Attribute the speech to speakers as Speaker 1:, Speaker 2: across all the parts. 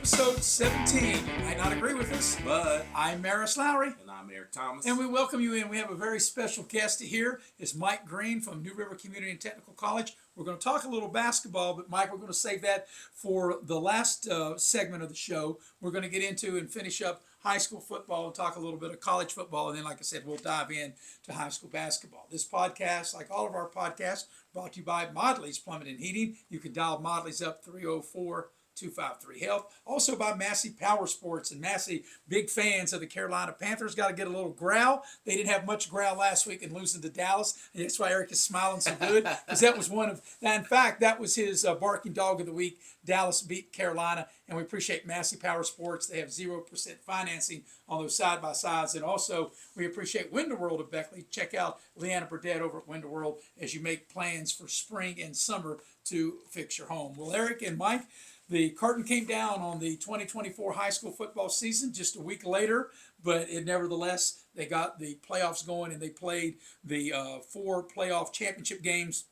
Speaker 1: episode 17. You might not agree with us, but I'm Maris Lowry.
Speaker 2: And I'm Eric Thomas.
Speaker 1: And we welcome you in. We have a very special guest here. It's Mike Green from New River Community and Technical College. We're going to talk a little basketball, but Mike, we're going to save that for the last segment of the show. We're going to get into and finish up high school football and talk a little bit of college football. And then, like I said, we'll dive in to high school basketball. This podcast, like all of our podcasts, brought to you by Modley's Plumbing and Heating. You can dial Modley's up 304-253-HELP. Also by Massey Power Sports, and Massey, big fans of the Carolina Panthers. Got to get a little growl. They didn't have much growl last week in losing to Dallas, and that's why Eric is smiling so good, because that was one of, in fact, that was his barking dog of the week. Dallas beat Carolina, and we appreciate Massey Power Sports. They have 0% financing on those side-by-sides, and also we appreciate Window World of Beckley. Check out Leanna Burdett over at Window World as you make plans for spring and summer to fix your home. Well, Eric and Mike, the curtain came down on the 2024 high school football season just a week later, but nevertheless, they got the playoffs going, and they played the 4 playoff championship games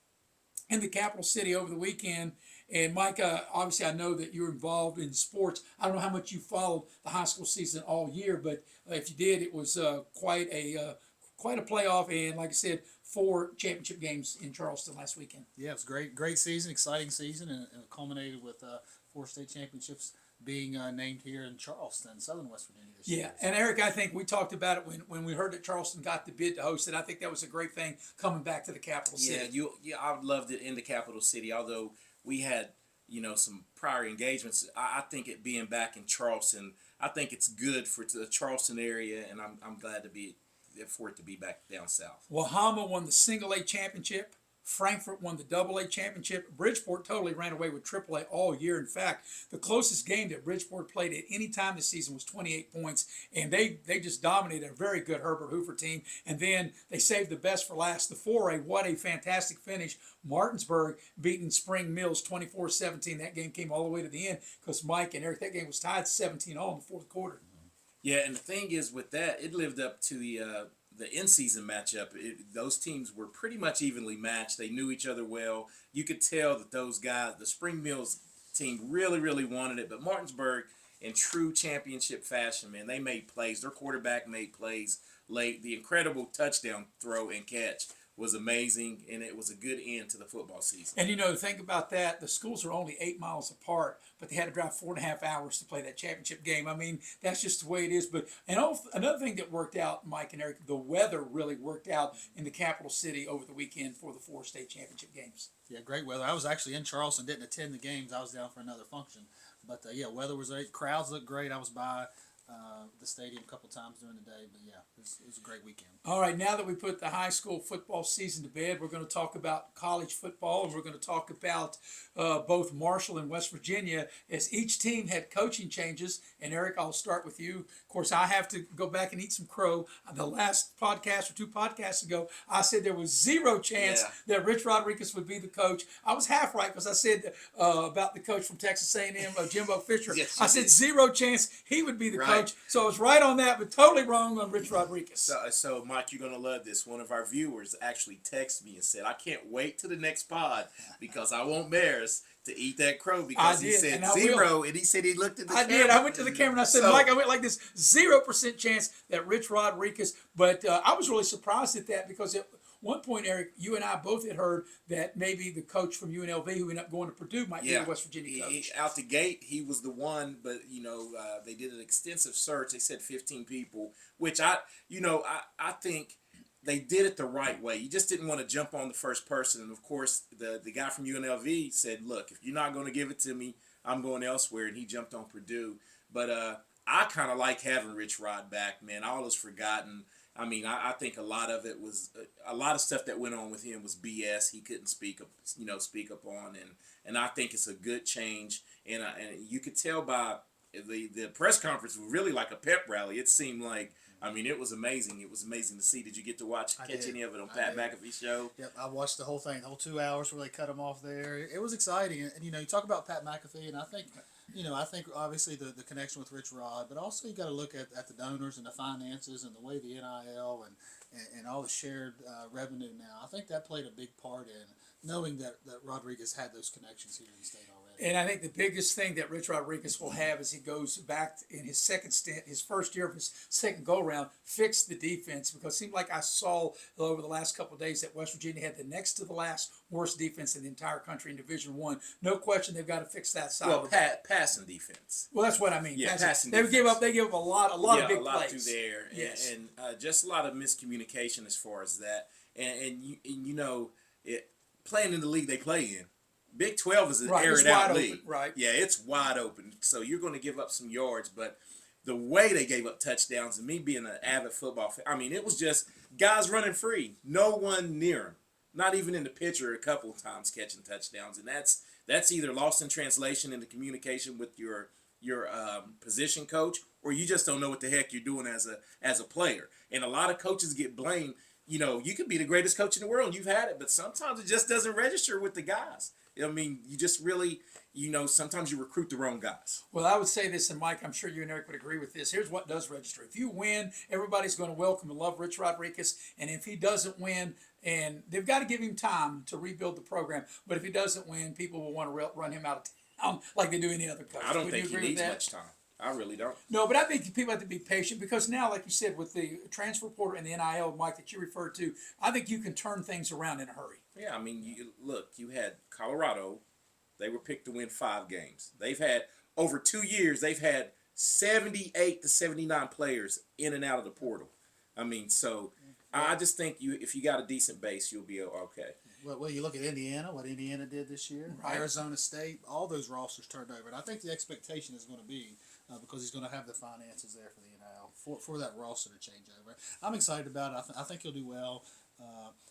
Speaker 1: in the capital city over the weekend. And Mike, obviously I know that you're involved in sports. I don't know how much you followed the high school season all year, but if you did, it was quite a playoff, and like I said, 4 championship games in Charleston last weekend.
Speaker 3: Yeah, it was great season, exciting season, and it culminated with 4 state championships being named here in Charleston, Southern West Virginia this year.
Speaker 1: Yeah, and Eric, I think we talked about it when we heard that Charleston got the bid to host it. I think that was a great thing coming back to the capital city.
Speaker 2: Yeah, I loved it in the capital city, although we had, some prior engagements. I think it being back in Charleston, I think it's good for the Charleston area, and I'm glad for it to be back down south.
Speaker 1: Wahama won the single A championship. Frankfort won the double A championship. Bridgeport totally ran away with triple A all year. In fact, the closest game that Bridgeport played at any time this season was 28 points, and they just dominated a very good Herbert Hoover team. And then they saved the best for last. The 4A, what a fantastic finish. Martinsburg beating Spring Mills 24-17. That game came all the way to the end because Mike and Eric, that game was tied 17-all in the fourth quarter.
Speaker 2: Yeah, and the thing is with that, it lived up to the in-season matchup. Those teams were pretty much evenly matched. They knew each other well. You could tell that those guys, the Spring Mills team, really, really wanted it. But Martinsburg, in true championship fashion, man, they made plays. Their quarterback made plays late. The incredible touchdown throw and catch was amazing, and it was a good end to the football season.
Speaker 1: And think about that. The schools are only 8 miles apart, but they had to drive 4.5 hours to play that championship game. I mean, that's just the way it is. But another thing that worked out, Mike and Eric, the weather really worked out in the capital city over the weekend for the 4 state championship games.
Speaker 3: Yeah, great weather. I was actually in Charleston, didn't attend the games. I was down for another function. But, weather was great. Crowds looked great. I was by the stadium a couple times during the day, but it was a great weekend.
Speaker 1: All right, now that we put the high school football season to bed, we're going to talk about college football, and we're going to talk about both Marshall and West Virginia as each team had coaching changes. And Eric, I'll start with you. Of course, I have to go back and eat some crow. The last podcast or 2 podcasts ago, I said there was 0 chance that Rich Rodriguez would be the coach. I was half right because I said about the coach from Texas A&M, Jimbo Fisher.
Speaker 2: Yes,
Speaker 1: I said 0 chance he would be the coach. So I was right on that, but totally wrong on Rich Rodriguez.
Speaker 2: So Mike, you're going to love this. One of our viewers actually texted me and said, I can't wait to the next pod because I want Maris to eat that crow because he said 0, and he said he looked at the camera.
Speaker 1: I did. I went to the camera and I said, Mike, I went like this 0% chance that Rich Rodriguez, but I was really surprised at that because at one point, Eric, you and I both had heard that maybe the coach from UNLV who ended up going to Purdue might be the West Virginia coach.
Speaker 2: Out the gate, he was the one, but, they did an extensive search. They said 15 people, which I think they did it the right way. You just didn't want to jump on the first person. And, of course, the guy from UNLV said, look, if you're not going to give it to me, I'm going elsewhere, and he jumped on Purdue. But I kind of like having Rich Rod back, man. All is forgotten. I mean, I think a lot of it was a lot of stuff that went on with him was BS. He couldn't speak up on, and I think it's a good change. And you could tell by the press conference was really like a pep rally. It seemed like, I mean, it was amazing. It was amazing to see. Did you get to catch any of it on Pat McAfee's show?
Speaker 3: Yep, I watched the whole thing, the whole 2 hours where they cut him off there. It was exciting, and you talk about Pat McAfee, and I think. I think obviously the connection with Rich Rod, but also you got to look at the donors and the finances and the way the NIL and all the shared revenue now. I think that played a big part in knowing that Rodriguez had those connections here in the state already.
Speaker 1: And I think the biggest thing that Rich Rodriguez will have as he goes back in his second stint, his first year of his second go around, fix the defense, because it seemed like I saw over the last couple of days that West Virginia had the next to the last worst defense in the entire country in Division One. No question, they've got to fix that side.
Speaker 2: Well, passing defense.
Speaker 1: Well, that's what I mean.
Speaker 2: Yeah, passing
Speaker 1: They
Speaker 2: defense.
Speaker 1: give up a lot of big
Speaker 2: a lot
Speaker 1: plays
Speaker 2: through there,
Speaker 1: Yes.
Speaker 2: and just a lot of miscommunication as far as that. And you know, playing in the league they play in, Big 12 is an
Speaker 1: Right, it's
Speaker 2: aired out
Speaker 1: wide
Speaker 2: league.
Speaker 1: open, right.
Speaker 2: Yeah, it's wide open. So you're going to give up some yards, but the way they gave up touchdowns, and me being an avid football fan, I mean, it was just guys running free, no one near them, not even in the picture a couple of times catching touchdowns, and that's either lost in translation in the communication with your position coach, or you just don't know what the heck you're doing as a player. And a lot of coaches get blamed. You know, you could be the greatest coach in the world, and you've had it, but sometimes it just doesn't register with the guys. I mean, you just really, sometimes you recruit the wrong guys.
Speaker 1: Well, I would say this, and Mike, I'm sure you and Eric would agree with this. Here's what does register. If you win, everybody's going to welcome and love Rich Rodriguez. And if he doesn't win, and they've got to give him time to rebuild the program, but if he doesn't win, people will want to run him out of town like they do any other coach.
Speaker 2: I don't
Speaker 1: Would
Speaker 2: think
Speaker 1: you
Speaker 2: he
Speaker 1: agree with
Speaker 2: needs
Speaker 1: that?
Speaker 2: much time. I really don't.
Speaker 1: No, but I think people have to be patient because now, like you said, with the transfer portal and the NIL, Mike, that you referred to, I think you can turn things around in a hurry.
Speaker 2: Yeah, I mean, you had Colorado. They were picked to win 5 games. They've had, over 2 years, they've had 78 to 79 players in and out of the portal. I mean, so I just think if you got a decent base, you'll be okay.
Speaker 3: Well, you look at Indiana, what Indiana did this year,
Speaker 1: Right.
Speaker 3: Arizona State, all those rosters turned over. And I think the expectation is going to be, because he's going to have the finances there for the NIL, for that roster to change over. I'm excited about it. I think he'll do well.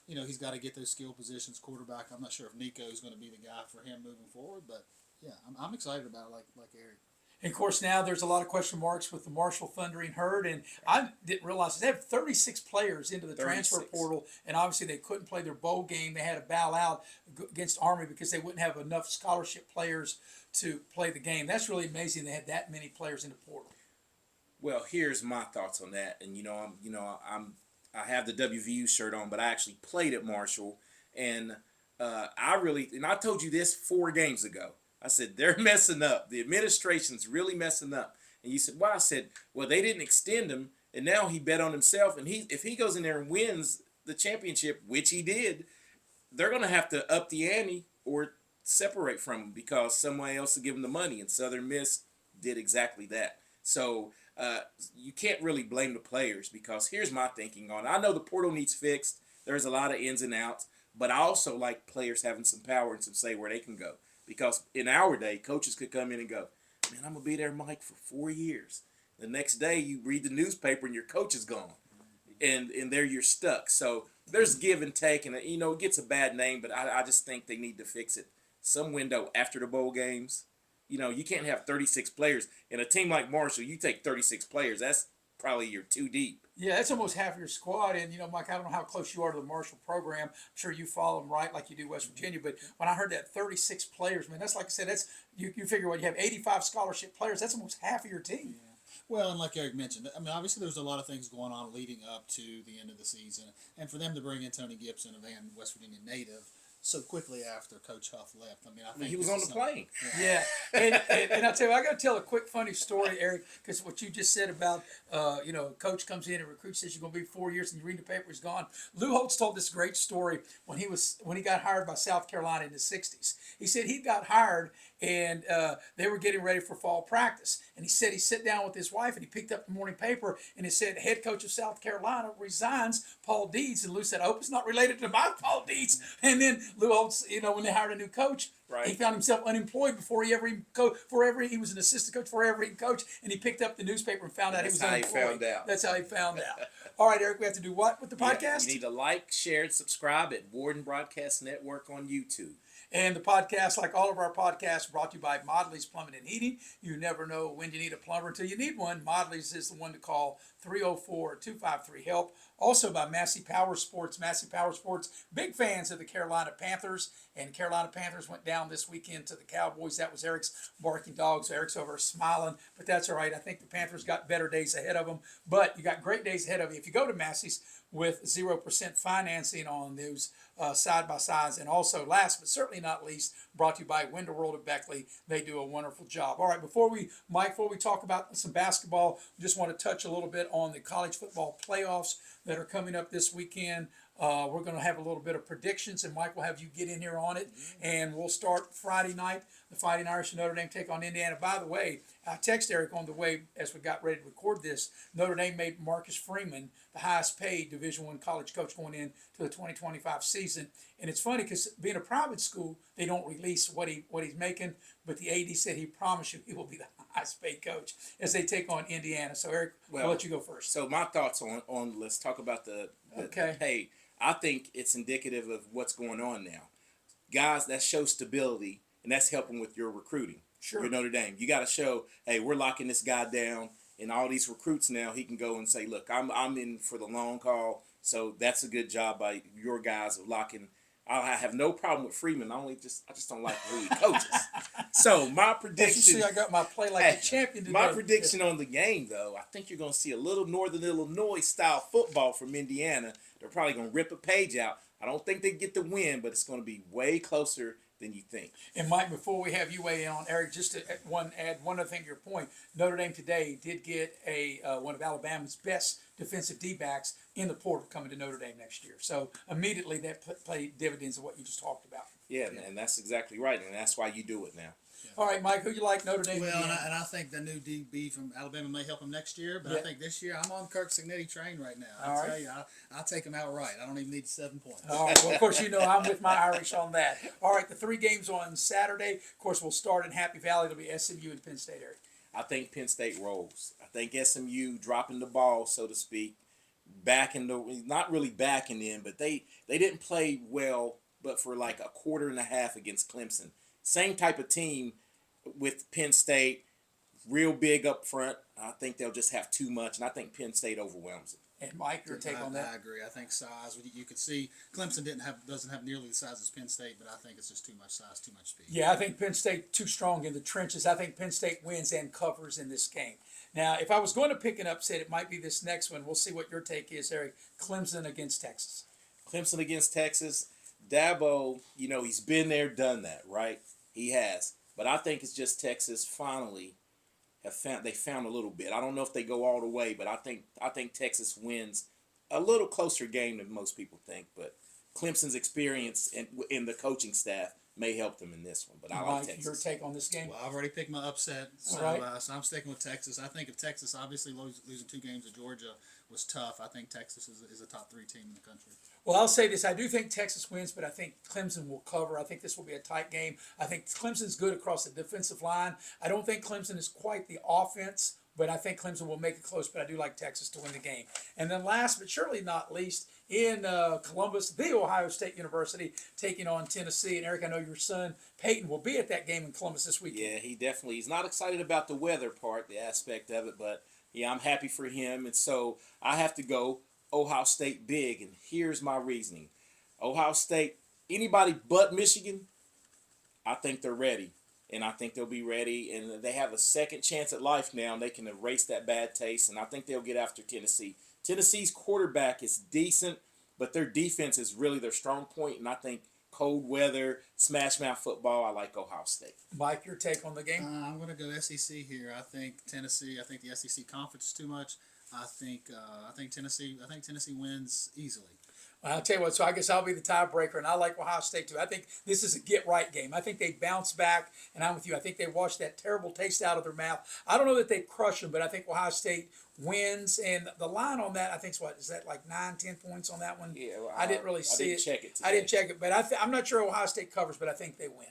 Speaker 3: He's got to get those skill positions, quarterback. I'm not sure if Nico is going to be the guy for him moving forward, but yeah, I'm excited about it, like Eric.
Speaker 1: And of course, now there's a lot of question marks with the Marshall Thundering Herd, and I didn't realize they have 36 players into the transfer
Speaker 2: 36.
Speaker 1: portal, and obviously they couldn't play their bowl game. They had to bow out against Army because they wouldn't have enough scholarship players to play the game. That's really amazing. They had that many players in the portal.
Speaker 2: Well, here's my thoughts on that. And I have the WVU shirt on, but I actually played at Marshall, and I told you this 4 games ago. I said, they're messing up. The administration's really messing up. And you said, why? I said, well, they didn't extend him, and now he bet on himself. And if he goes in there and wins the championship, which he did, they're going to have to up the ante or separate from him because somebody else will give him the money. And Southern Miss did exactly that. So you can't really blame the players because here's my thinking on it. I know the portal needs fixed. There's a lot of ins and outs. But I also like players having some power and some say where they can go. Because in our day, coaches could come in and go, man, I'm going to be there, Mike, for 4 years. The next day, you read the newspaper and your coach is gone. And there you're stuck. So there's give and take. And, it gets a bad name, but I just think they need to fix it. Some window after the bowl games. You can't have 36 players. In a team like Marshall, you take 36 players. That's probably you're too deep.
Speaker 1: Yeah, that's almost half your squad. And, Mike, I don't know how close you are to the Marshall program. I'm sure you follow them right like you do West Virginia. But when I heard that 36 players, man, that's like I said, that's you figure you have 85 scholarship players. That's almost half of your team.
Speaker 3: Yeah. Well, and like Eric mentioned, I mean, obviously there's a lot of things going on leading up to the end of the season. And for them to bring in Tony Gibson, a West Virginia native, so quickly after Coach Huff left. I mean, I think
Speaker 2: he was on the plane.
Speaker 1: Yeah, and I'll tell you, I got to tell a quick funny story, Eric, because what you just said about, coach comes in and recruits says you're going to be 4 years and you read the paper, he's gone. Lou Holtz told this great story when he got hired by South Carolina in the 60s. He said he got hired and they were getting ready for fall practice. And he said he sat down with his wife and he picked up the morning paper and it said head coach of South Carolina resigns, Paul Deeds. And Lou said, I hope it's not related to my Paul Deeds. And then Lou Holtz, when they hired a new coach,
Speaker 2: right,
Speaker 1: he found himself unemployed before he was an assistant coach, before ever he coached, and he picked up the newspaper and found out he was unemployed.
Speaker 2: That's how he found out.
Speaker 1: That's how he found out. All right, Eric, we have to do what with the podcast?
Speaker 2: You need to like, share, and subscribe at Warden Broadcast Network on YouTube.
Speaker 1: And the podcast, like all of our podcasts, brought to you by Modley's Plumbing and Heating. You never know when you need a plumber until you need one. Modley's is the one to call, 304-253-HELP. Also by Massey Power Sports. Massey Power Sports, big fans of the Carolina Panthers. And Carolina Panthers went down this weekend to the Cowboys. That was Eric's barking dogs. So Eric's over smiling, but that's all right. I think the Panthers got better days ahead of them. But you got great days ahead of you. If you go to Massey's, with 0% financing on those side-by-sides. And also, last but certainly not least, brought to you by Window World of Beckley. They do a wonderful job. All right, before we talk about some basketball, just want to touch a little bit on the college football playoffs that are coming up this weekend. We're going to have a little bit of predictions, and Mike will have you get in here on it. And we'll start Friday night. The Fighting Irish and Notre Dame take on Indiana. By the way, I texted Eric on the way as we got ready to record this. Notre Dame made Marcus Freeman the highest paid Division I college coach going into the 2025 season. And it's funny because being a private school, they don't release what he's making. But the AD said he promised you he will be the highest paid coach as they take on Indiana. So Eric, I'll let you go first.
Speaker 2: So my thoughts on let's talk about the pay. I think it's indicative of what's going on now. Guys, that shows stability, and that's helping with your recruiting.
Speaker 1: Sure.
Speaker 2: With Notre Dame, you got to show, hey, we're locking this guy down, and all these recruits now, he can go and say, look, I'm in for the long haul. So that's a good job by your guys of locking. I have no problem with Freeman. I just don't like who he coaches. So my prediction.
Speaker 1: You see, I got my play like a champion today.
Speaker 2: My prediction on the game, though, I think you're going to see a little Northern Illinois style football from Indiana. They're probably going to rip a page out. I don't think they get the win, but it's going to be way closer than you think.
Speaker 1: And Mike, before we have you weigh in on Eric, just to add one other thing to your point, Notre Dame today did get one of Alabama's best defensive D-backs in the portal coming to Notre Dame next year. So immediately that played dividends of what you just talked about.
Speaker 2: Yeah, and that's exactly right, and that's why you do it now.
Speaker 1: All right, Mike, who you like, Notre Dame?
Speaker 3: Well, and I think the new DB from Alabama may help him next year, but I think this year I'm on Kirk Signetti train right now. I'll tell you, I'll take him outright. I don't even need 7 points.
Speaker 1: All right, well, of course, you know I'm with my Irish on that. All right, the 3 games on Saturday. Of course, we'll start in Happy Valley. It'll be SMU and Penn State area.
Speaker 2: I think Penn State rolls. I think SMU dropping the ball, so to speak, not really backing in, but they didn't play well, but for like a quarter and a half against Clemson. Same type of team with Penn State, real big up front. I think they'll just have too much, and I think Penn State overwhelms it.
Speaker 1: And Mike, your take on that?
Speaker 3: I agree. I think size. You could see Clemson doesn't have nearly the size as Penn State, but I think it's just too much size, too much speed.
Speaker 1: Yeah, I think Penn State too strong in the trenches. I think Penn State wins and covers in this game. Now, if I was going to pick an upset, it might be this next one. We'll see what your take is, Eric. Clemson against Texas.
Speaker 2: Clemson against Texas. Dabo, he's been there, done that, right? He has. But I think it's just Texas finally found a little bit. I don't know if they go all the way, but I think Texas wins a little closer game than most people think. But Clemson's experience in the coaching staff may help them in this one. But I like Texas.
Speaker 1: Your take on this game?
Speaker 3: Well, I've already picked my upset, so I'm sticking with Texas. I think if Texas, obviously losing 2 games to Georgia was tough, I think Texas is a top 3 team in the country.
Speaker 1: Well, I'll say this. I do think Texas wins, but I think Clemson will cover. I think this will be a tight game. I think Clemson's good across the defensive line. I don't think Clemson is quite the offense, but I think Clemson will make it close, but I do like Texas to win the game. And then last but surely not least, in Columbus, the Ohio State University taking on Tennessee. And Eric, I know your son Peyton will be at that game in Columbus this weekend.
Speaker 2: Yeah, he's not excited about the weather part, the aspect of it, but yeah, I'm happy for him. And so I have to go Ohio State big, and here's my reasoning. Ohio State, anybody but Michigan, I think they're ready. And I think they'll be ready, and they have a second chance at life now, and they can erase that bad taste, and I think they'll get after Tennessee. Tennessee's quarterback is decent, but their defense is really their strong point, and I think cold weather, smash mouth football, I like Ohio State.
Speaker 1: Mike, your take on the game?
Speaker 3: I'm going to go SEC here. I think Tennessee. I think the SEC conference is too much. I think Tennessee wins easily.
Speaker 1: I'll tell you what, so I guess I'll be the tiebreaker, and I like Ohio State too. I think this is a get-right game. I think they bounce back, and I'm with you. I think they wash that terrible taste out of their mouth. I don't know that they crush them, but I think Ohio State wins, and the line on that, I think, is that like 9-10 points on that one?
Speaker 2: Yeah, well,
Speaker 1: I didn't really see it.
Speaker 2: Check it today.
Speaker 1: I didn't check it, but I'm not sure Ohio State covers, but I think they win.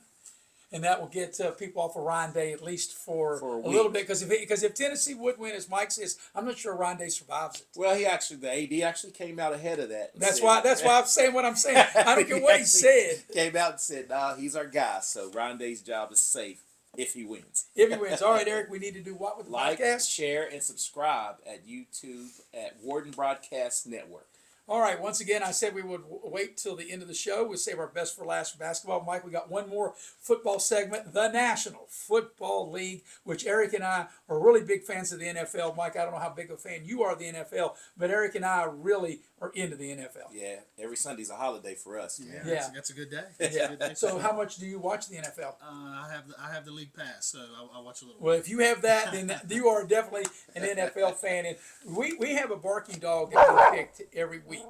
Speaker 1: And that will get people off of Ryan Day at least for a little bit, because if Tennessee would win, as Mike says, I'm not sure Ryan Day survives it.
Speaker 2: Well, the AD actually came out ahead of that.
Speaker 1: That's why I'm saying what I'm saying. I don't care what he said.
Speaker 2: Came out and said, "Nah, he's our guy." So Ryan Day's job is safe if he wins.
Speaker 1: If he wins, all right, Eric. We need to do what with the
Speaker 2: like,
Speaker 1: podcast?
Speaker 2: Share, and subscribe at YouTube at Warden Broadcast Network.
Speaker 1: All right, once again, I said we would wait till the end of the show. We'll save our best for last for basketball. Mike, we got one more football segment, the National Football League, which Eric and I are really big fans of the NFL. Mike, I don't know how big a fan you are of the NFL, but Eric and I are really are into the NFL.
Speaker 2: Yeah, every Sunday's a holiday for us.
Speaker 3: Yeah,
Speaker 1: Yeah.
Speaker 3: that's a good day.
Speaker 1: Yeah.
Speaker 3: A good day.
Speaker 1: So how much do you watch the NFL?
Speaker 3: I have the league pass, so I watch a little.
Speaker 1: Well, if you have that, then you are definitely an NFL fan. And we have a barking dog that we picked every week.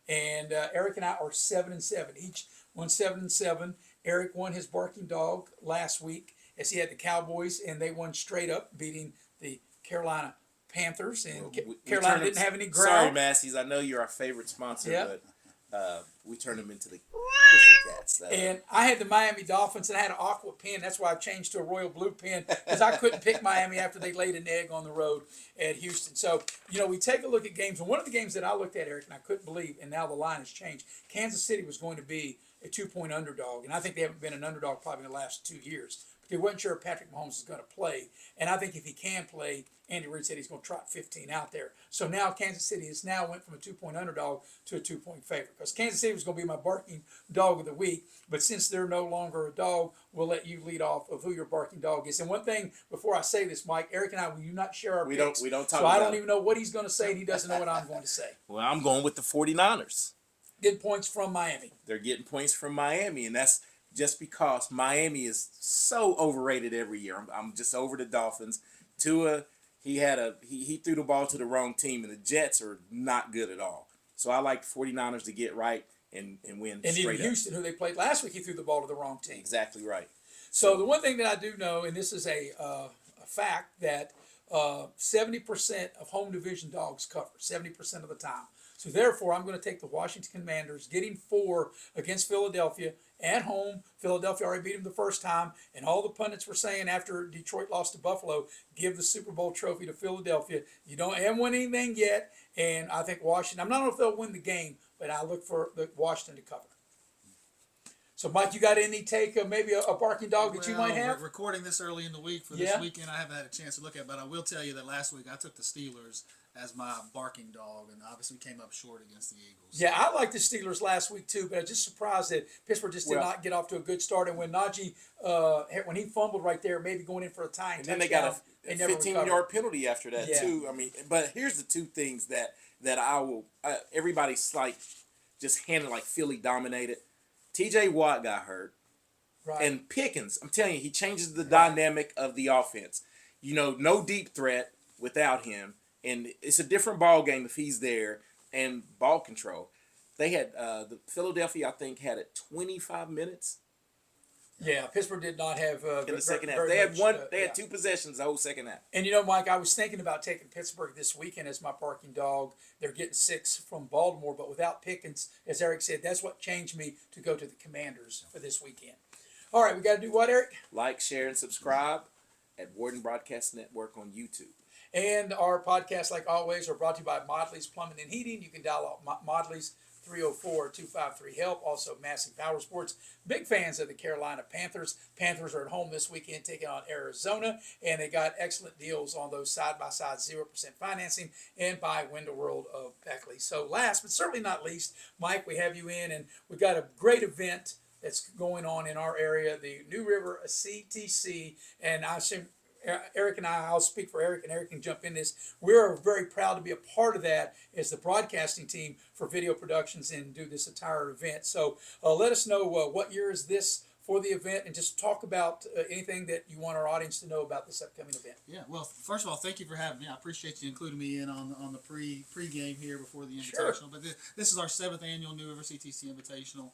Speaker 1: And Eric and I are 7-7. Each one 7-7. Eric won his barking dog last week as he had the Cowboys, and they won straight up, beating the Carolina Panthers. And
Speaker 2: We
Speaker 1: Carolina
Speaker 2: turned
Speaker 1: didn't
Speaker 2: them-
Speaker 1: have any growl.
Speaker 2: Sorry, Massey's. I know you're our favorite sponsor,
Speaker 1: Yep.
Speaker 2: but we turned them into the Pussycats.
Speaker 1: And I had the Miami Dolphins, and I had an aqua pen. That's why I changed to a royal blue pen, because I couldn't pick Miami after they laid an egg on the road at Houston. So, we take a look at games. And one of the games that I looked at, Eric, and I couldn't believe, and now the line has changed. Kansas City was going to be a 2-point underdog, and I think they haven't been an underdog probably in the last 2 years. But they weren't sure if Patrick Mahomes is going to play. And I think if he can play, Andy Reid said he's going to trot 15 out there. So now Kansas City has now went from a 2-point underdog to a 2-point favorite. Because Kansas City was going to be my barking dog of the week. But since they're no longer a dog, we'll let you lead off of who your barking dog is. And one thing before I say this, Mike, Eric and I, we do not share our picks.
Speaker 2: We don't talk
Speaker 1: So
Speaker 2: about
Speaker 1: I don't
Speaker 2: it.
Speaker 1: even know what he's going to say, and he doesn't know what I'm going to say.
Speaker 2: Well, I'm going with the 49ers.
Speaker 1: Getting points from Miami.
Speaker 2: They're getting points from Miami, and that's just because Miami is so overrated every year. I'm just over the Dolphins. Tua, he threw the ball to the wrong team, and the Jets are not good at all. So I like the 49ers to get right and win
Speaker 1: And even
Speaker 2: straight up.
Speaker 1: Houston, who they played last week, he threw the ball to the wrong team.
Speaker 2: Exactly right.
Speaker 1: So the one thing that I do know, and this is a fact, that 70% of home division dogs cover, 70% of the time. So therefore, I'm going to take the Washington Commanders, getting 4 against Philadelphia at home. Philadelphia already beat them the first time, and all the pundits were saying after Detroit lost to Buffalo, give the Super Bowl trophy to Philadelphia. You haven't won anything yet, and I think Washington, I'm not sure if they'll win the game, but I look for the Washington to cover. So, Mike, you got any take of maybe a barking dog that you might have?
Speaker 3: We're recording this early in the week for this weekend. I haven't had a chance to look at it, but I will tell you that last week I took the Steelers as my barking dog, and obviously came up short against the Eagles.
Speaker 1: Yeah, I liked the Steelers last week too, but I was just surprised that Pittsburgh just did not get off to a good start. And when Najee, when he fumbled right there, maybe going in for a tying touchdown,
Speaker 2: And then they got a
Speaker 1: never
Speaker 2: 15-yard penalty after that
Speaker 1: Yeah.
Speaker 2: too. I mean, but here's the two things that I will. Everybody's like just handling like Philly dominated. T.J. Watt got hurt.
Speaker 1: Right.
Speaker 2: And Pickens, I'm telling you, he changes the dynamic of the offense. No deep threat without him, and it's a different ball game if he's there. And ball control, they had the Philadelphia, I think, had it 25 minutes
Speaker 1: Yeah, Pittsburgh did not have
Speaker 2: in the second half.
Speaker 1: very
Speaker 2: They had
Speaker 1: much,
Speaker 2: one.
Speaker 1: yeah.
Speaker 2: They had 2 possessions the whole second half.
Speaker 1: And Mike, I was thinking about taking Pittsburgh this weekend as my barking dog. They're getting 6 from Baltimore, but without Pickens, as Eric said, that's what changed me to go to the Commanders for this weekend. All right, we got to do what, Eric?
Speaker 2: Like, share, and subscribe at Warden Broadcast Network on YouTube.
Speaker 1: And our podcasts, like always, are brought to you by Modley's Plumbing and Heating. You can dial out Modley's 304-253-HELP. Also, Massey Power Sports. Big fans of the Carolina Panthers. Panthers are at home this weekend taking on Arizona, and they got excellent deals on those side-by-side 0% financing and by Window World of Beckley. So last, but certainly not least, Mike, we have you in, and we've got a great event that's going on in our area, the New River CTC, and I assume Eric and I'll speak for Eric, and Eric can jump in this. We're very proud to be a part of that as the broadcasting team for video productions and do this entire event. So let us know what year is this for the event, and just talk about anything that you want our audience to know about this upcoming event.
Speaker 3: Yeah, well, first of all, thank you for having me. I appreciate you including me in on the pre-game here before the
Speaker 1: Sure.
Speaker 3: Invitational. But this is our 7th annual New River CTC Invitational.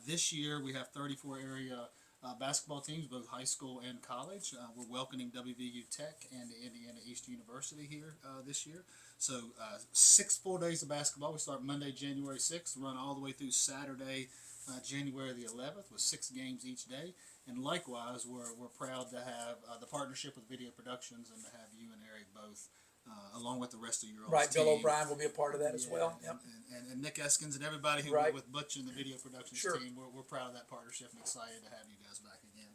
Speaker 3: This year we have 34 area basketball teams, both high school and college. We're welcoming WVU Tech and Indiana East University here this year. So 6 full days of basketball. We start Monday, January 6th, run all the way through Saturday, January the 11th, with 6 games each day. And likewise, we're proud to have the partnership with Video Productions and to have you and Eric both, along with the rest of your own
Speaker 1: Right,
Speaker 3: team.
Speaker 1: Bill O'Brien will be a part of that as well. Yep.
Speaker 3: And Nick Eskins and everybody who
Speaker 1: Right.
Speaker 3: with Butch and the Video Productions
Speaker 1: Sure.
Speaker 3: team. We're proud of that partnership and excited to have you guys back again.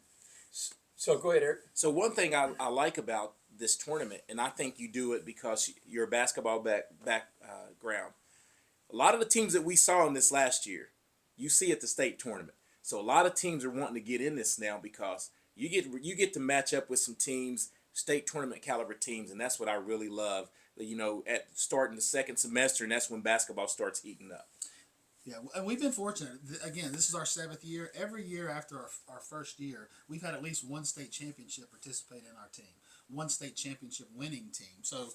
Speaker 1: So go ahead, Eric.
Speaker 2: So one thing I like about this tournament, and I think you do it because you're a basketball background. A lot of the teams that we saw in this last year, you see at the state tournament. So a lot of teams are wanting to get in this now because you get to match up with some teams, state tournament caliber teams, and that's what I really love. at starting the second semester, and that's when basketball starts heating up.
Speaker 3: Yeah, and we've been fortunate. Again, this is our 7th year. Every year after our first year, we've had at least one state championship participate in our team, one state championship winning team. So,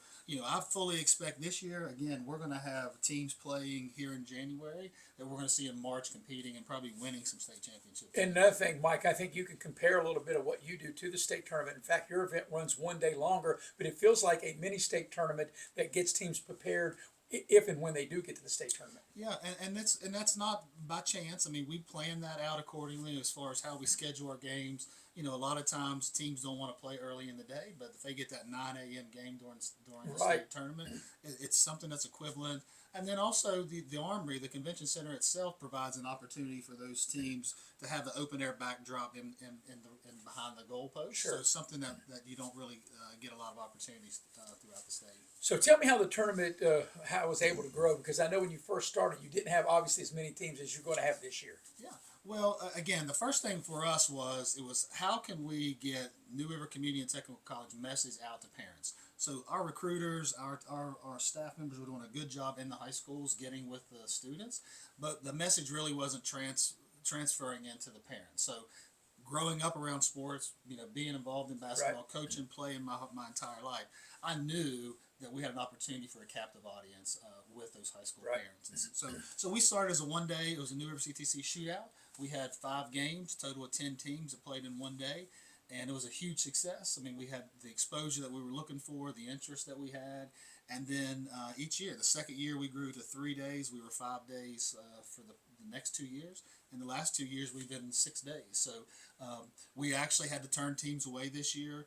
Speaker 3: I fully expect this year, again, we're going to have teams playing here in January that we're going to see in March competing and probably winning some state championships.
Speaker 1: And another thing, Mike, I think you can compare a little bit of what you do to the state tournament. In fact, your event runs one day longer, but it feels like a mini state tournament that gets teams prepared if and when they do get to the state tournament.
Speaker 3: Yeah, and that's not by chance. I mean, we plan that out accordingly as far as how we schedule our games. A lot of times teams don't want to play early in the day, but if they get that 9 a.m. game during the state tournament, it's something that's equivalent. And then also the Armory, the convention center itself, provides an opportunity for those teams to have the open air backdrop in behind the goalpost.
Speaker 1: Sure.
Speaker 3: So it's something that you don't really get a lot of opportunities throughout the state.
Speaker 1: So tell me how the tournament, how it was able to grow, because I know when you first started, you didn't have obviously as many teams as you're going to have this year.
Speaker 3: Yeah. Well, again, the first thing for us was how can we get New River Community and Technical College message out to parents. So our recruiters, our staff members were doing a good job in the high schools getting with the students, but the message really wasn't transferring into the parents. So growing up around sports, being involved in basketball, coaching, playing my entire life, I knew that we had an opportunity for a captive audience with those high school parents. And so we started as a one-day. It was a New River CTC shootout. We had 5 games, total of 10 teams that played in one day, and it was a huge success. I mean, we had the exposure that we were looking for, the interest that we had, and then each year, the second year we grew to 3 days. We were 5 days for the next 2 years. And the last 2 years we've been 6 days. So we actually had to turn teams away this year.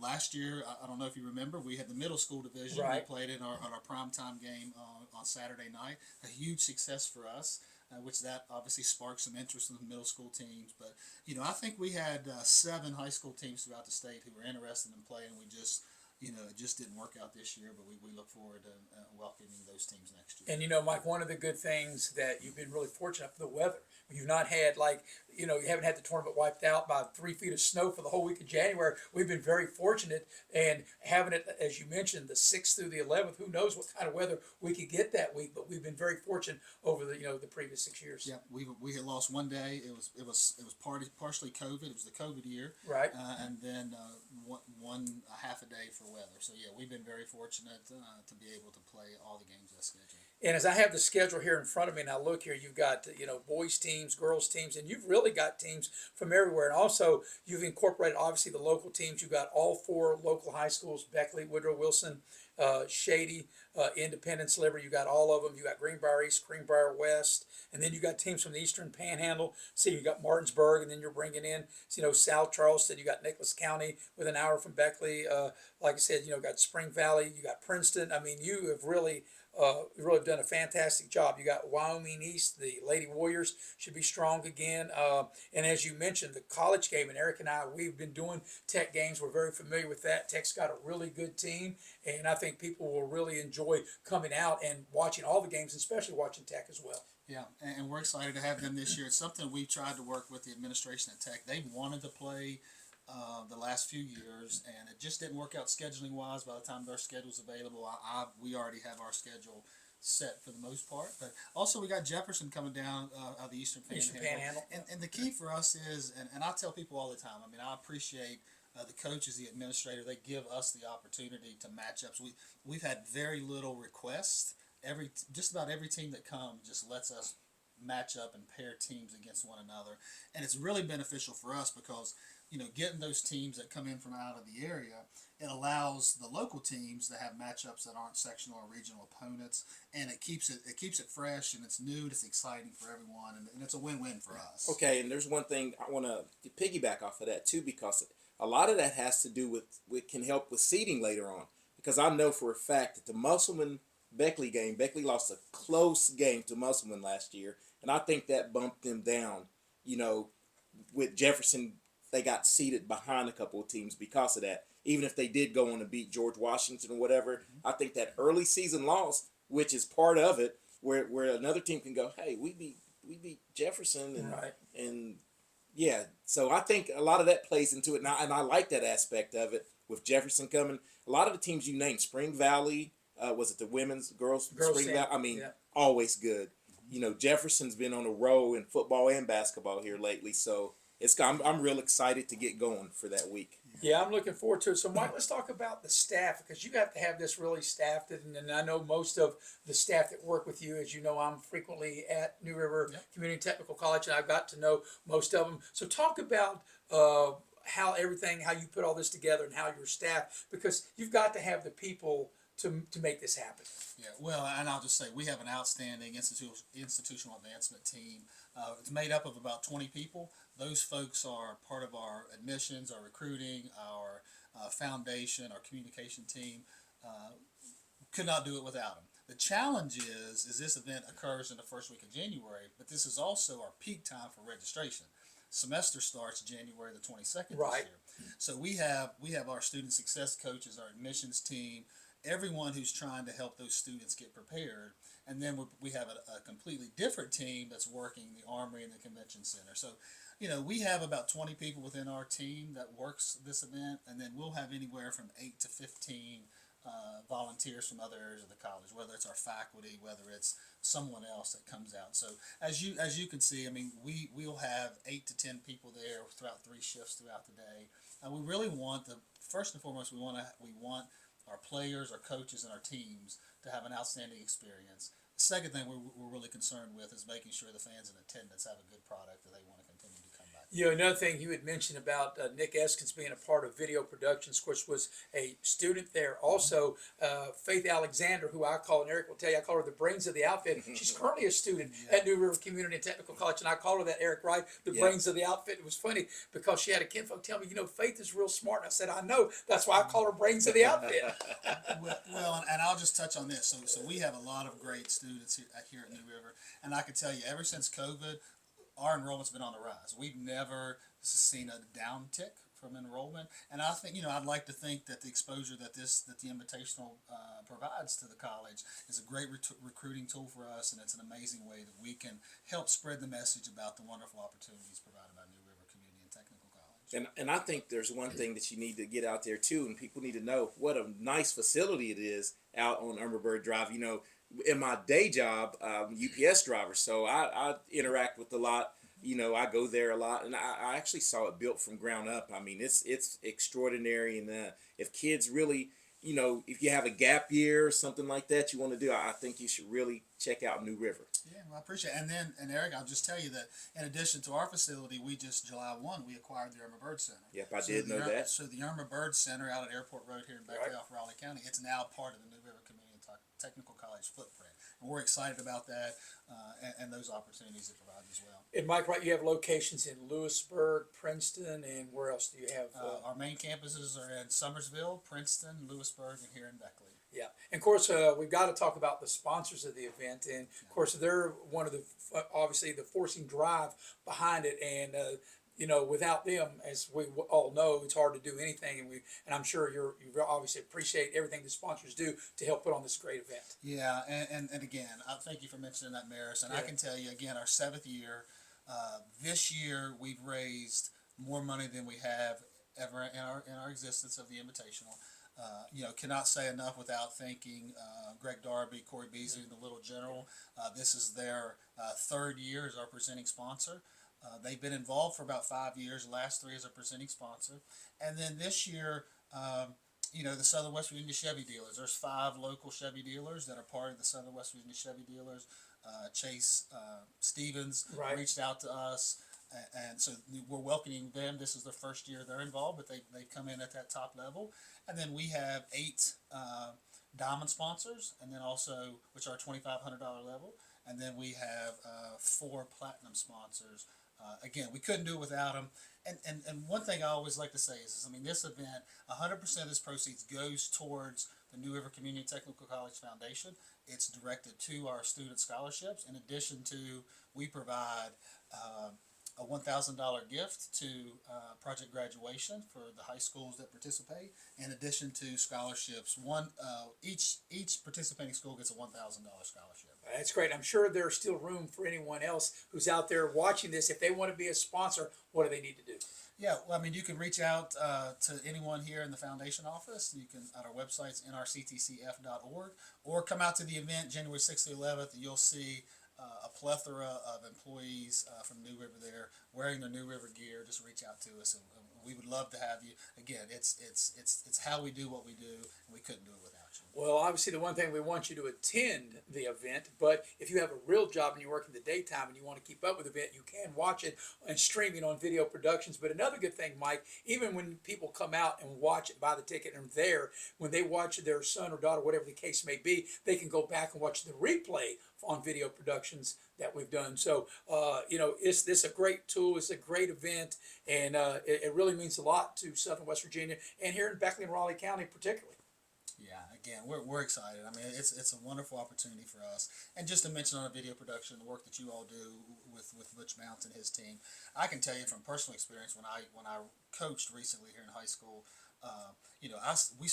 Speaker 3: Last year, I don't know if you remember, we had the middle school division. We played in our primetime game on Saturday night. A huge success for us, which that obviously sparked some interest in the middle school teams. But, I think we had 7 high school teams throughout the state who were interested in playing. We just, it just didn't work out this year, but we look forward to welcoming those teams next year.
Speaker 1: And, Mike, one of the good things that you've been really fortunate for the weather. You've not had you haven't had the tournament wiped out by 3 feet of snow for the whole week of January. We've been very fortunate, and having it, as you mentioned, the 6th through the 11th. Who knows what kind of weather we could get that week? But we've been very fortunate over the previous 6 years.
Speaker 3: Yeah, we had lost one day. It was partially COVID. It was the COVID year,
Speaker 1: right?
Speaker 3: And then one half a day for weather. So yeah, we've been very fortunate to be able to play all the games that schedule.
Speaker 1: And as I have the schedule here in front of me, and I look here, you've got boys teams, girls teams, and you've really got teams from everywhere. And also, you've incorporated obviously the local teams. You've got all 4 local high schools: Beckley, Woodrow Wilson, Shady, Independence, Liberty. You got all of them. You got Greenbrier East, Greenbrier West, and then you got teams from the Eastern Panhandle. So you got Martinsburg, and then you're bringing in South Charleston. You got Nicholas County with an hour from Beckley. Like I said, got Spring Valley. You got Princeton. I mean, you have really done a fantastic job. You got Wyoming East. The Lady Warriors should be strong again. And as you mentioned, the college game, and Eric and I, we've been doing Tech games. We're very familiar with that. Tech's got a really good team, and I think people will really enjoy coming out and watching all the games, especially watching Tech as well.
Speaker 3: Yeah, and we're excited to have them this year. It's something we've tried to work with the administration at Tech. They wanted to play the last few years, and it just didn't work out scheduling wise. By the time their schedule's available, we already have our schedule set for the most part. But also we got Jefferson coming down out of the Eastern Panhandle. And the key for us is, and I tell people all the time, I mean, I appreciate the coaches, the administrator, they give us the opportunity to match ups. We've had very little requests. Just about every team that comes just lets us match up and pair teams against one another, and it's really beneficial for us because getting those teams that come in from out of the area, it allows the local teams to have matchups that aren't sectional or regional opponents, and it keeps it fresh, and it's new, and it's exciting for everyone, and it's a win-win for us.
Speaker 2: Okay, and there's one thing I want to piggyback off of that too, because a lot of that has to do with can help with seeding later on, because I know for a fact that the Musselman Beckley game, Beckley lost a close game to Musselman last year, and I think that bumped them down. With Jefferson, they got seated behind a couple of teams because of that. Even if they did go on to beat George Washington or whatever, I think that early season loss, which is part of it, where another team can go, hey, we beat Jefferson, and Yeah, so I think a lot of that plays into it, and I like that aspect of it with Jefferson coming. A lot of the teams you named, Spring Valley, was it the women's girls?
Speaker 1: Girls
Speaker 2: Spring
Speaker 1: team,
Speaker 2: Valley. I mean,
Speaker 1: yeah.
Speaker 2: always good. You know, Jefferson's been on a roll in football and basketball here lately, so I'm real excited to get going for that week.
Speaker 1: Yeah, I'm looking forward to it. So, Mike, let's talk about the staff because you have to have this really staffed. And I know most of the staff that work with you, as you know, I'm frequently at New River Community Technical College, and I've got to know most of them. So, talk about how you put all this together and how your staff, because you've got to have the people to make this happen.
Speaker 3: Yeah, well, and I'll just say we have an outstanding institutional advancement team. It's made up of about 20 people. Those folks are part of our admissions, our recruiting, our foundation, our communication team. Could not do it without them. The challenge is this event occurs in the first week of January, but this is also our peak time for registration. Semester starts January the 22nd
Speaker 1: Right.
Speaker 3: this year. So we have our student success coaches, our admissions team, everyone who's trying to help those students get prepared. And then we have a completely different team that's working the Armory and the Convention Center. So, we have about 20 people within our team that works this event, and then we'll have anywhere from 8 to 15 volunteers from other areas of the college, whether it's our faculty, whether it's someone else that comes out. So as you can see, I mean, we'll have 8 to 10 people there throughout 3 shifts throughout the day. We really want first and foremost, we want our players, our coaches, and our teams to have an outstanding experience. The second thing we're really concerned with is making sure the fans in attendance have a good product that they want to continue to come back.
Speaker 1: Another thing you had mentioned about Nick Eskins being a part of video productions, of course, was a student there. Also, Faith Alexander, who I call, and Eric will tell you, I call her the brains of the outfit. She's currently a student at New River Community and Technical College, and I call her that, Eric, right? The brains of the outfit. It was funny because she had a kinfolk tell me, Faith is real smart. And I said, I know. That's why I call her brains of the outfit.
Speaker 3: Well, and I'll just touch on this. So we have a lot of great students here at New River, and I can tell you, ever since COVID, our enrollment's been on the rise. We've never seen a downtick from enrollment, and I think I'd like to think that the exposure that the Invitational provides to the college is a great recruiting tool for us, and it's an amazing way that we can help spread the message about the wonderful opportunities provided by New River Community and Technical College.
Speaker 2: And I think there's one thing that you need to get out there too, and people need to know what a nice facility it is out on Bird Drive. In my day job, UPS driver, so I interact with a lot. I go there a lot, and I actually saw it built from ground up. I mean, it's extraordinary, and if kids really, if you have a gap year or something like that you want to do, I think you should really check out New River.
Speaker 3: Yeah, well, I appreciate it. And Eric, I'll just tell you that in addition to our facility, July 1, we acquired the Irma Bird Center.
Speaker 2: Yep, I did know that.
Speaker 3: So the Irma Bird Center out at Airport Road here in Beckley off Raleigh County, it's now part of the New River Community Technical College footprint. And we're excited about that and those opportunities it provides as well.
Speaker 1: And Mike, right, you have locations in Lewisburg, Princeton, and where else do you have?
Speaker 3: Our main campuses are in Summersville, Princeton, Lewisburg, and here in Beckley.
Speaker 1: Yeah, and of course, we've got to talk about the sponsors of the event, and of course, they're one of the obviously the forcing drive behind it, and without them, as we all know, it's hard to do anything, and I'm sure you obviously appreciate everything the sponsors do to help put on this great event.
Speaker 3: Yeah, and again, I thank you for mentioning that, Maris, and I can tell you again, our 7th year, this year we've raised more money than we have ever in our existence of the Invitational. Cannot say enough without thanking Greg Darby, Corey Beasley, and the Little General. This is their 3rd year as our presenting sponsor. They've been involved for about 5 years, the last 3 as a presenting sponsor. And then this year, the Southern West Virginia Chevy dealers. There's 5 local Chevy dealers that are part of the Southern West Virginia Chevy dealers. Chase Stevens reached out to us. And so we're welcoming them. This is their 1st year they're involved, but they've come in at that top level. And then we have 8 diamond sponsors, and then also, which are $2,500 level. And then we have 4 platinum sponsors. Again, we couldn't do it without them. And one thing I always like to say is this event, 100% of this proceeds goes towards the New River Community Technical College Foundation. It's directed to our student scholarships. In addition to, we provide a $1,000 gift to project graduation for the high schools that participate. In addition to scholarships, each participating school gets a $1,000 scholarship.
Speaker 1: That's great. I'm sure there's still room for anyone else who's out there watching this. If they want to be a sponsor, what do they need to do?
Speaker 3: Yeah, well, I mean, you can reach out to anyone here in the foundation office. You can at our website's nrctcf.org, or come out to the event January 6th to 11th. You'll see a plethora of employees from New River there wearing their New River gear. Just reach out to us, and we would love to have you. Again, it's how we do what we do, and we couldn't do it without you.
Speaker 1: Well, obviously, the one thing we want you to attend the event, but if you have a real job and you work in the daytime and you want to keep up with the event, you can watch it and stream it on Video Productions. But another good thing, Mike, even when people come out and watch it, buy the ticket, and are there, when they watch their son or daughter, whatever the case may be, they can go back and watch the replay on Video Productions that we've done. So, it's this a great tool. It's a great event, and it really means a lot to Southern West Virginia and here in Beckley and Raleigh County particularly.
Speaker 3: Yeah, again, we're excited. I mean, it's a wonderful opportunity for us. And just to mention on a video production, the work that you all do with Butch Mounts and his team, I can tell you from personal experience when I coached recently here in high school.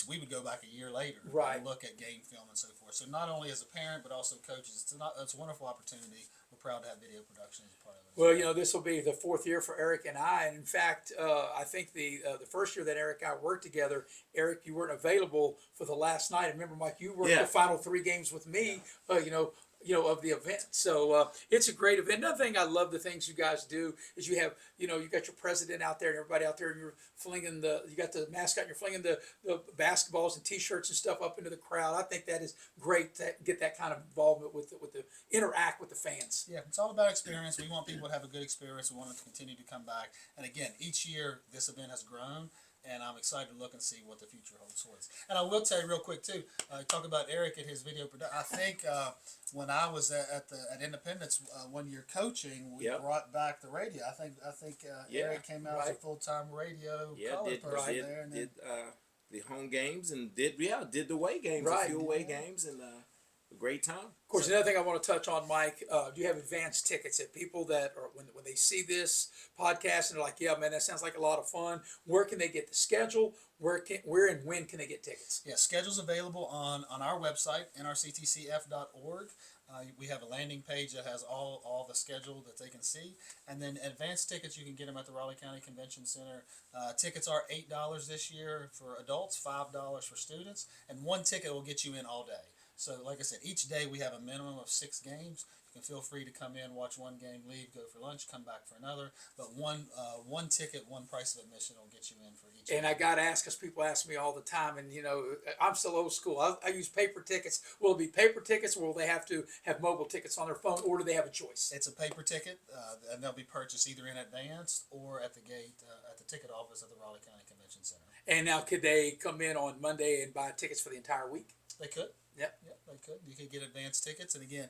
Speaker 3: We would go back a year later
Speaker 1: Right.
Speaker 3: and look at game film and so forth. So not only as a parent, but also coaches. It's a wonderful opportunity. We're proud to have video production as a part of it.
Speaker 1: Well, this will be the fourth year for Eric and I. And in fact, I think the first year that Eric and I worked together, Eric, you weren't available for the last night. I remember, Mike, you worked the final 3 games with me, of the event. So it's a great event. Another thing I love the things you guys do is you have, you got your president out there and everybody out there, and you're flinging you got the mascot, and you're flinging the basketballs and T-shirts and stuff up into the crowd. I think that is great to get that kind of involvement with the interact with the fans.
Speaker 3: Yeah, it's all about experience. We want people to have a good experience. We want them to continue to come back. And again, each year this event has grown, and I'm excited to look and see what the future holds for us. And I will tell you real quick too. Talk about Eric and his video production. I think when I was at Independence 1 year coaching, we brought back the radio. I think Eric came out as a full-time radio color person there, and
Speaker 2: did the home games and did the away games, a few away games, and a great time.
Speaker 1: Of course, another thing I want to touch on, Mike, do you have advance tickets that people that are, when they see this podcast and they're like, yeah, man, that sounds like a lot of fun, where can they get the schedule? Where and when can they get tickets?
Speaker 3: Yeah, schedule's available on our website, nrctcf.org. We have a landing page that has all the schedule that they can see. And then advance tickets, you can get them at the Raleigh County Convention Center. Tickets are $8 this year for adults, $5 for students, and 1 ticket will get you in all day. So like I said, each day we have a minimum of 6 games. You can feel free to come in, watch 1 game, leave, go for lunch, come back for another. But one ticket, 1 price of admission will get you in for each.
Speaker 1: And I got to ask, because people ask me all the time, and I'm still old school. I use paper tickets. Will it be paper tickets, or will they have to have mobile tickets on their phone, or do they have a choice?
Speaker 3: It's a paper ticket, and they'll be purchased either in advance or at the gate at the ticket office at the Raleigh County Convention Center.
Speaker 1: And now, could they come in on Monday and buy tickets for the entire week?
Speaker 3: They could.
Speaker 1: Yep.
Speaker 3: Yeah, they could. You could get advance tickets, and again,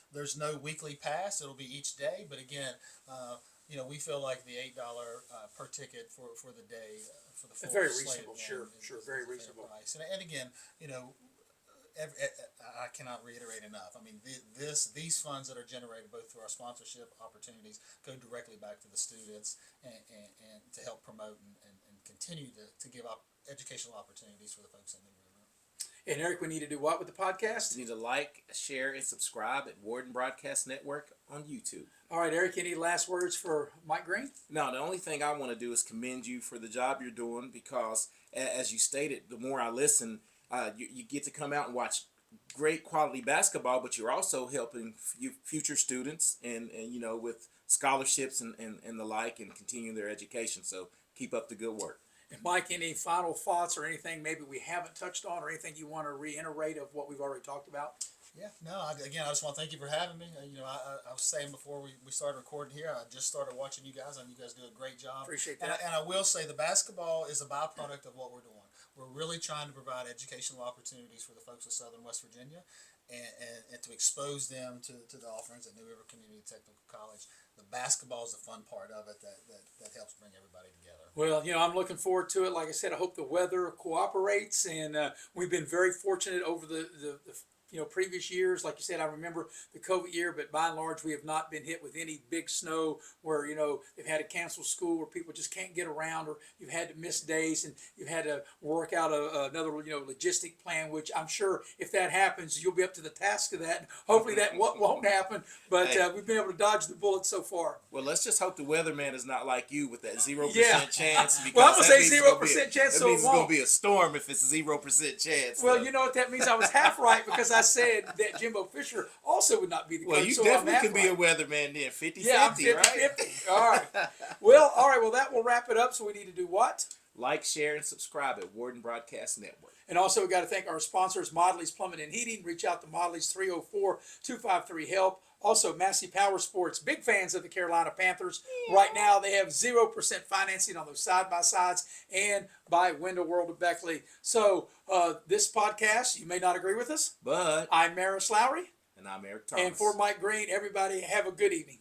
Speaker 3: there's no weekly pass. It'll be each day, but again, we feel like the $8 per ticket for the day for the full.
Speaker 1: Very
Speaker 3: slate
Speaker 1: reasonable.
Speaker 3: of
Speaker 1: Sure,
Speaker 3: games
Speaker 1: very
Speaker 3: is a fair
Speaker 1: reasonable.
Speaker 3: price. And again, I cannot reiterate enough. I mean, these funds that are generated both through our sponsorship opportunities go directly back to the students and to help promote and continue to give educational opportunities for the folks in New River.
Speaker 1: And Eric, we need to do what with the podcast?
Speaker 2: You need to like, share, and subscribe at Warden Broadcast Network on YouTube.
Speaker 1: All right, Eric, any last words for Mike Green?
Speaker 2: No, the only thing I want to do is commend you for the job you're doing, because, as you stated, the more I listen, you get to come out and watch great quality basketball, but you're also helping future students and with scholarships and the like, and continue their education. So keep up the good work.
Speaker 1: And Mike, any final thoughts or anything maybe we haven't touched on, or anything you want to reiterate of what we've already talked about?
Speaker 3: Yeah, no, I just want to thank you for having me. I was saying before we started recording here, I just started watching you guys, and you guys do a great job.
Speaker 1: Appreciate that.
Speaker 3: And I will say the basketball is a byproduct of what we're doing. We're really trying to provide educational opportunities for the folks of Southern West Virginia, and to expose them to the offerings at New River Community Technical College. The basketball is the fun part of it that helps bring everybody together.
Speaker 1: Well, I'm looking forward to it. Like I said, I hope the weather cooperates, and we've been very fortunate over the previous years. Like you said, I remember the COVID year, but by and large, we have not been hit with any big snow where, they've had to cancel school, where people just can't get around, or you've had to miss days and you've had to work out another, logistic plan, which I'm sure if that happens, you'll be up to the task of that. Hopefully that won't happen, but
Speaker 2: Hey.
Speaker 1: we've been able to dodge the bullet so far.
Speaker 2: Well, let's just hope the weatherman is not like you with that 0%
Speaker 1: Yeah.
Speaker 2: chance. Because
Speaker 1: Well, I'm gonna
Speaker 2: that
Speaker 1: say
Speaker 2: means it's gonna be
Speaker 1: 0% chance,
Speaker 2: That
Speaker 1: so
Speaker 2: means
Speaker 1: it
Speaker 2: it's going
Speaker 1: won't.
Speaker 2: to be a storm if it's 0% chance.
Speaker 1: Well,
Speaker 2: So.
Speaker 1: you know what that means? I was half right because I said that Jimbo Fisher also would not be the coach.
Speaker 2: Well, you
Speaker 1: so
Speaker 2: definitely
Speaker 1: I'm
Speaker 2: can be
Speaker 1: half
Speaker 2: a
Speaker 1: right.
Speaker 2: weatherman then, 50-50,
Speaker 1: Yeah, I'm 50-50.
Speaker 2: right?
Speaker 1: All right. Well, that will wrap it up. So we need to do what?
Speaker 2: Like, share, and subscribe at Warden Broadcast Network.
Speaker 1: And also, we've got to thank our sponsors, Modley's Plumbing and Heating. Reach out to Modley's 304-253-HELP. Also, Massey Power Sports, big fans of the Carolina Panthers. Yeah. Right now, they have 0% financing on those side-by-sides, and by Window World of Beckley. So, this podcast, you may not agree with us,
Speaker 2: but
Speaker 1: I'm Maris Lowry.
Speaker 2: And I'm Eric Thomas.
Speaker 1: And for Mike Green, everybody have a good evening.